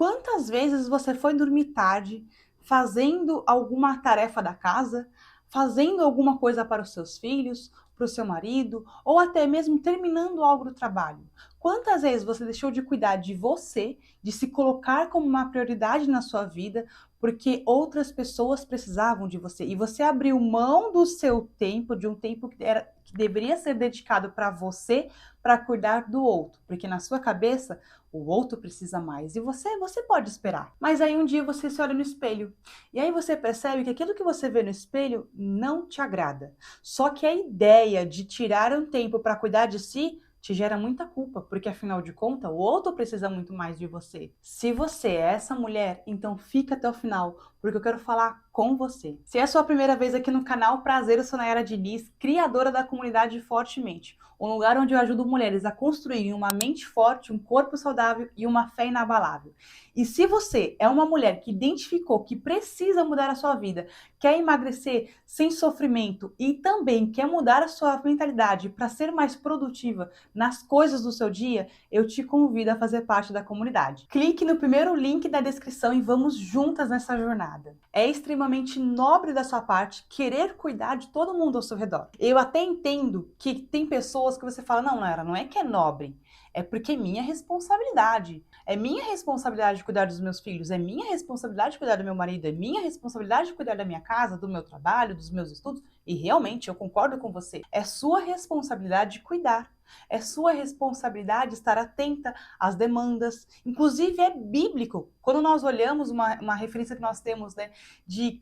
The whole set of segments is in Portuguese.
Quantas vezes você foi dormir tarde, fazendo alguma tarefa da casa, fazendo alguma coisa para os seus filhos, para o seu marido, ou até mesmo terminando algo do trabalho? Quantas vezes você deixou de cuidar de você, de se colocar como uma prioridade na sua vida, porque outras pessoas precisavam de você e você abriu mão do seu tempo, de um tempo que deveria ser dedicado para você, para cuidar do outro, porque na sua cabeça o outro precisa mais e você pode esperar. Mas aí um dia você se olha no espelho e aí você percebe que aquilo que você vê no espelho não te agrada. Só que a ideia de tirar um tempo para cuidar de si te gera muita culpa, porque afinal de contas o outro precisa muito mais de você. Se você é essa mulher, então fica até o final, porque eu quero falar com você. Se é a sua primeira vez aqui no canal, prazer, eu sou Nayara Diniz, criadora da comunidade Fortemente, um lugar onde eu ajudo mulheres a construírem uma mente forte, um corpo saudável e uma fé inabalável. E se você é uma mulher que identificou que precisa mudar a sua vida, quer emagrecer sem sofrimento e também quer mudar a sua mentalidade para ser mais produtiva nas coisas do seu dia, eu te convido a fazer parte da comunidade. Clique no primeiro link da descrição e vamos juntas nessa jornada. É extremamente nobre da sua parte querer cuidar de todo mundo ao seu redor. Eu até entendo que tem pessoas que você fala, não, Nara, não é que é nobre, é porque é minha responsabilidade. É minha responsabilidade cuidar dos meus filhos, é minha responsabilidade cuidar do meu marido, é minha responsabilidade cuidar da minha casa, do meu trabalho, dos meus estudos. E realmente eu concordo com você. É sua responsabilidade cuidar. É sua responsabilidade estar atenta às demandas. Inclusive, é bíblico. Quando nós olhamos uma referência que nós temos, né, de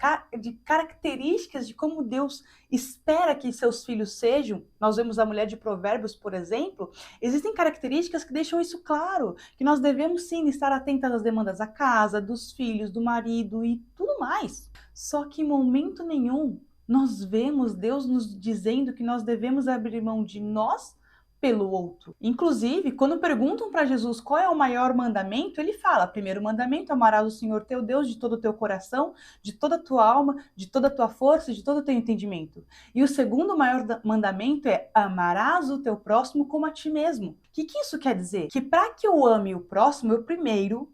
características de como Deus espera que seus filhos sejam, nós vemos a mulher de Provérbios, por exemplo, existem características que deixam isso claro, que nós devemos sim estar atentas às demandas da casa, dos filhos, do marido e tudo mais. Só que em momento nenhum nós vemos Deus nos dizendo que nós devemos abrir mão de nós pelo outro. Inclusive, quando perguntam para Jesus qual é o maior mandamento, ele fala: primeiro mandamento, amarás o Senhor teu Deus de todo o teu coração, de toda a tua alma, de toda a tua força, de todo o teu entendimento. E o segundo maior mandamento é: amarás o teu próximo como a ti mesmo. O que isso quer dizer? Que para que eu ame o próximo, eu primeiro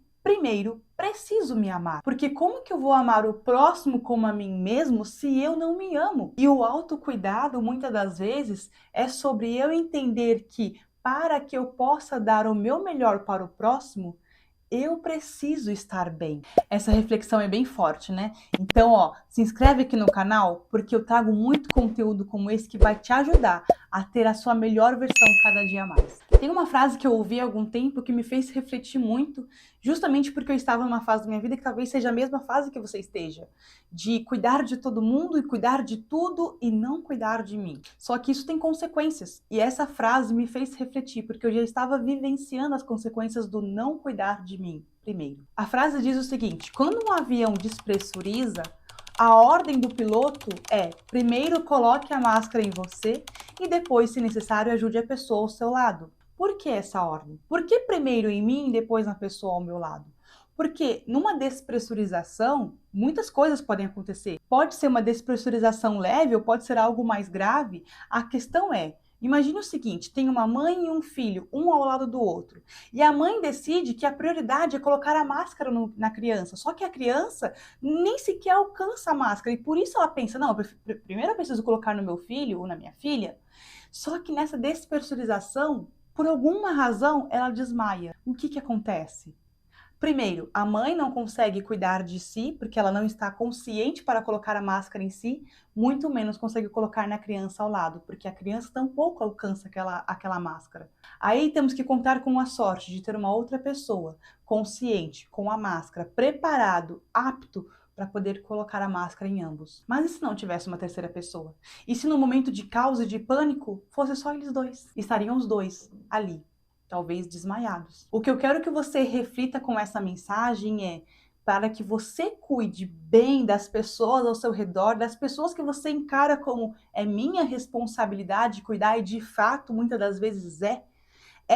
preciso me amar. Porque como que eu vou amar o próximo como a mim mesmo se eu não me amo? E o autocuidado, muitas das vezes, é sobre eu entender que para que eu possa dar o meu melhor para o próximo, eu preciso estar bem. Essa reflexão é bem forte, né? Então, ó, se inscreve aqui no canal, porque eu trago muito conteúdo como esse que vai te ajudar a ter a sua melhor versão cada dia mais. Tem uma frase que eu ouvi há algum tempo que me fez refletir muito, justamente porque eu estava numa fase da minha vida que talvez seja a mesma fase que você esteja, de cuidar de todo mundo e cuidar de tudo e não cuidar de mim. Só que isso tem consequências, e essa frase me fez refletir, porque eu já estava vivenciando as consequências do não cuidar de mim primeiro. A frase diz o seguinte: quando um avião despressuriza, a ordem do piloto é: primeiro coloque a máscara em você e depois, se necessário, ajude a pessoa ao seu lado. Por que essa ordem? Por que primeiro em mim e depois na pessoa ao meu lado? Porque numa despressurização, muitas coisas podem acontecer. Pode ser uma despressurização leve ou pode ser algo mais grave. A questão é, imagine o seguinte, tem uma mãe e um filho, um ao lado do outro. E a mãe decide que a prioridade é colocar a máscara na criança. Só que a criança nem sequer alcança a máscara. E por isso ela pensa, não, primeiro eu preciso colocar no meu filho ou na minha filha. Só que nessa despressurização, por alguma razão, ela desmaia. O que acontece? Primeiro, a mãe não consegue cuidar de si, porque ela não está consciente para colocar a máscara em si, muito menos consegue colocar na criança ao lado, porque a criança tampouco alcança aquela máscara. Aí temos que contar com a sorte de ter uma outra pessoa consciente, com a máscara, preparado, apto para poder colocar a máscara em ambos. Mas e se não tivesse uma terceira pessoa? E se no momento de caos e de pânico fosse só eles dois? Estariam os dois ali, talvez desmaiados. O que eu quero que você reflita com essa mensagem é para que você cuide bem das pessoas ao seu redor, das pessoas que você encara como é minha responsabilidade cuidar, e de fato, muitas das vezes é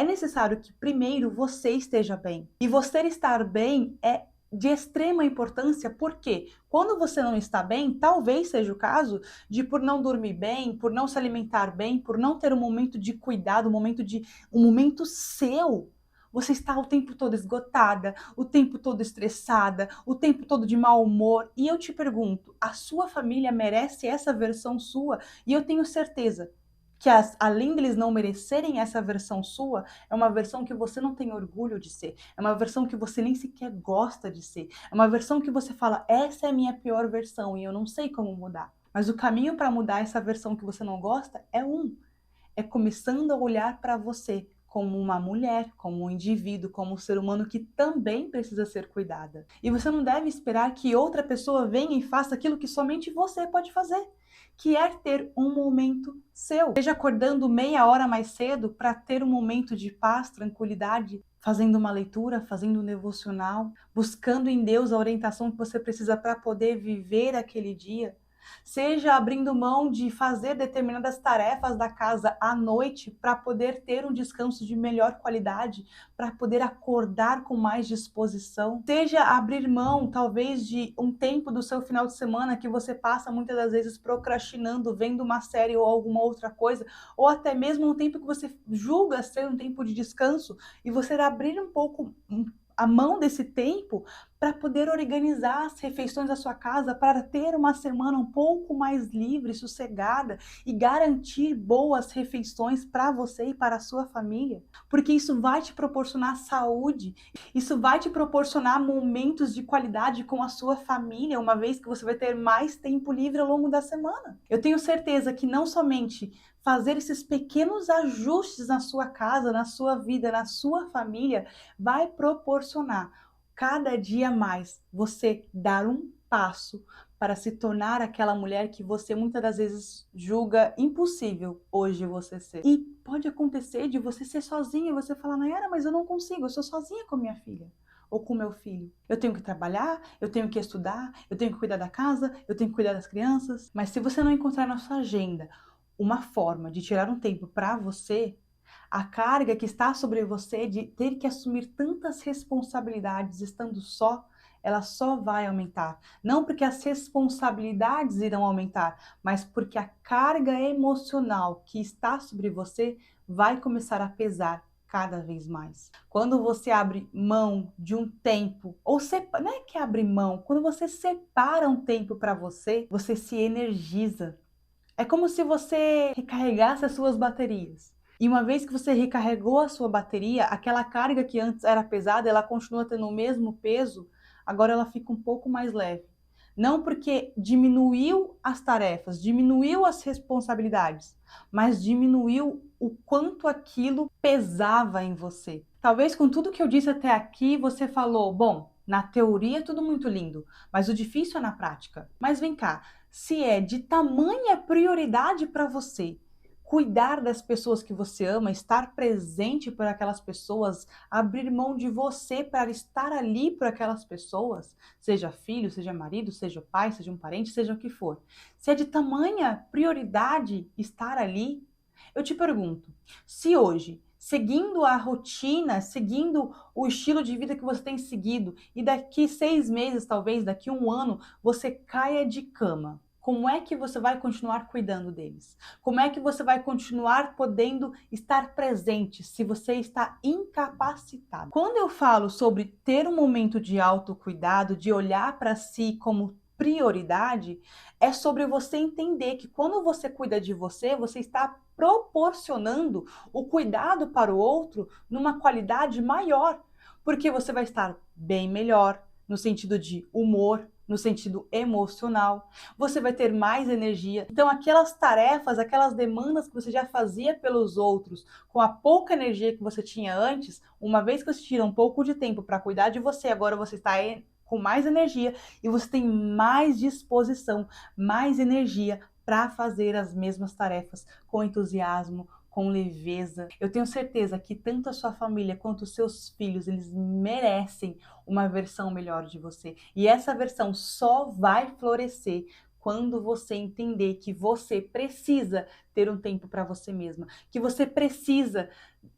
necessário que primeiro você esteja bem. E você estar bem é de extrema importância, porque quando você não está bem, talvez seja o caso de, por não dormir bem, por não se alimentar bem, por não ter um momento de cuidado, um momento seu, Você está o tempo todo esgotada, o tempo todo estressada, o tempo todo de mau humor. E eu te pergunto, a sua família merece essa versão sua? E eu tenho certeza que além deles não merecerem essa versão sua, é uma versão que você não tem orgulho de ser, é uma versão que você nem sequer gosta de ser, é uma versão que você fala, essa é a minha pior versão e eu não sei como mudar. Mas o caminho para mudar essa versão que você não gosta é começando a olhar para você como uma mulher, como um indivíduo, como um ser humano que também precisa ser cuidada. E você não deve esperar que outra pessoa venha e faça aquilo que somente você pode fazer, que é ter um momento seu. Seja acordando meia hora mais cedo para ter um momento de paz, tranquilidade, fazendo uma leitura, fazendo um devocional, buscando em Deus a orientação que você precisa para poder viver aquele dia. Seja abrindo mão de fazer determinadas tarefas da casa à noite para poder ter um descanso de melhor qualidade, para poder acordar com mais disposição. Seja abrir mão, talvez, de um tempo do seu final de semana que você passa muitas das vezes procrastinando, vendo uma série ou alguma outra coisa, ou até mesmo um tempo que você julga ser um tempo de descanso, e você abrir um pouco a mão desse tempo para poder organizar as refeições da sua casa, para ter uma semana um pouco mais livre, sossegada e garantir boas refeições para você e para a sua família, porque isso vai te proporcionar saúde, isso vai te proporcionar momentos de qualidade com a sua família, uma vez que você vai ter mais tempo livre ao longo da semana. Eu tenho certeza que não somente fazer esses pequenos ajustes na sua casa, na sua vida, na sua família, vai proporcionar cada dia mais você dar um passo para se tornar aquela mulher que você muitas das vezes julga impossível hoje você ser. E pode acontecer de você ser sozinha, você falar, Nayara, mas eu não consigo, eu sou sozinha com minha filha ou com meu filho. Eu tenho que trabalhar, eu tenho que estudar, eu tenho que cuidar da casa, eu tenho que cuidar das crianças. Mas se você não encontrar na sua agenda uma forma de tirar um tempo para você, a carga que está sobre você de ter que assumir tantas responsabilidades estando só, ela só vai aumentar. Não porque as responsabilidades irão aumentar, mas porque a carga emocional que está sobre você vai começar a pesar cada vez mais. Quando você abre mão de um tempo, ou não é que abre mão, quando você separa um tempo para você, você se energiza. É como se você recarregasse as suas baterias. E uma vez que você recarregou a sua bateria, aquela carga que antes era pesada, ela continua tendo o mesmo peso, agora ela fica um pouco mais leve. Não porque diminuiu as tarefas, diminuiu as responsabilidades, mas diminuiu o quanto aquilo pesava em você. Talvez com tudo que eu disse até aqui, você falou, bom, na teoria é tudo muito lindo, mas o difícil é na prática. Mas vem cá, se é de tamanha prioridade para você cuidar das pessoas que você ama, estar presente por aquelas pessoas, abrir mão de você para estar ali por aquelas pessoas, seja filho, seja marido, seja pai, seja um parente, seja o que for. Se é de tamanha prioridade estar ali, eu te pergunto, se hoje, seguindo a rotina, seguindo o estilo de vida que você tem seguido, e daqui 6 meses, talvez, daqui 1 ano, você caia de cama, como é que você vai continuar cuidando deles? Como é que você vai continuar podendo estar presente se você está incapacitado? Quando eu falo sobre ter um momento de autocuidado, de olhar para si como prioridade, é sobre você entender que quando você cuida de você, você está proporcionando o cuidado para o outro numa qualidade maior, porque você vai estar bem melhor no sentido de humor, no sentido emocional, você vai ter mais energia. Então, aquelas tarefas, aquelas demandas que você já fazia pelos outros, com a pouca energia que você tinha antes, uma vez que você tira um pouco de tempo para cuidar de você, agora você está com mais energia e você tem mais disposição, mais energia para fazer as mesmas tarefas com entusiasmo, com leveza. Eu tenho certeza que tanto a sua família quanto os seus filhos, eles merecem uma versão melhor de você. E essa versão só vai florescer quando você entender que você precisa ter um tempo para você mesma, que você precisa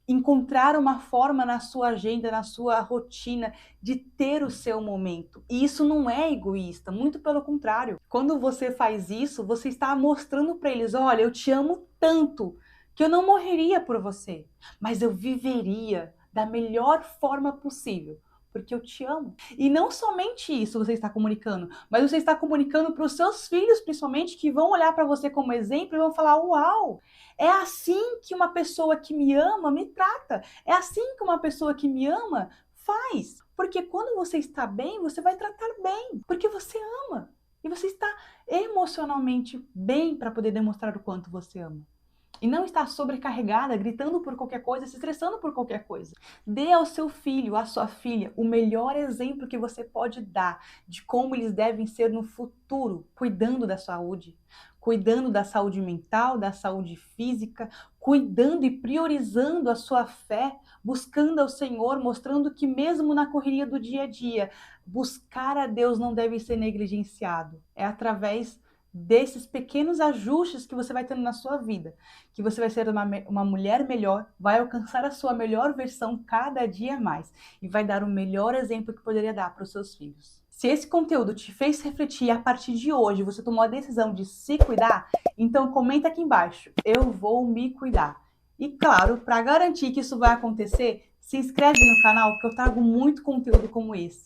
encontrar uma forma na sua agenda, na sua rotina de ter o seu momento. E isso não é egoísta, muito pelo contrário. Quando você faz isso, você está mostrando para eles, olha, eu te amo tanto que eu não morreria por você, mas eu viveria da melhor forma possível, porque eu te amo. E não somente isso você está comunicando, mas você está comunicando para os seus filhos, principalmente, que vão olhar para você como exemplo e vão falar: uau, é assim que uma pessoa que me ama me trata, é assim que uma pessoa que me ama faz. Porque quando você está bem, você vai tratar bem, porque você ama. E você está emocionalmente bem para poder demonstrar o quanto você ama. E não está sobrecarregada, gritando por qualquer coisa, se estressando por qualquer coisa. Dê ao seu filho, à sua filha, o melhor exemplo que você pode dar de como eles devem ser no futuro, cuidando da saúde, cuidando da saúde mental, da saúde física, cuidando e priorizando a sua fé, buscando ao Senhor, mostrando que mesmo na correria do dia a dia, buscar a Deus não deve ser negligenciado. É através desses pequenos ajustes que você vai tendo na sua vida, que você vai ser uma mulher melhor, vai alcançar a sua melhor versão cada dia mais e vai dar o melhor exemplo que poderia dar para os seus filhos. Se esse conteúdo te fez refletir e a partir de hoje você tomou a decisão de se cuidar, então comenta aqui embaixo, eu vou me cuidar. E claro, para garantir que isso vai acontecer, se inscreve no canal que eu trago muito conteúdo como esse.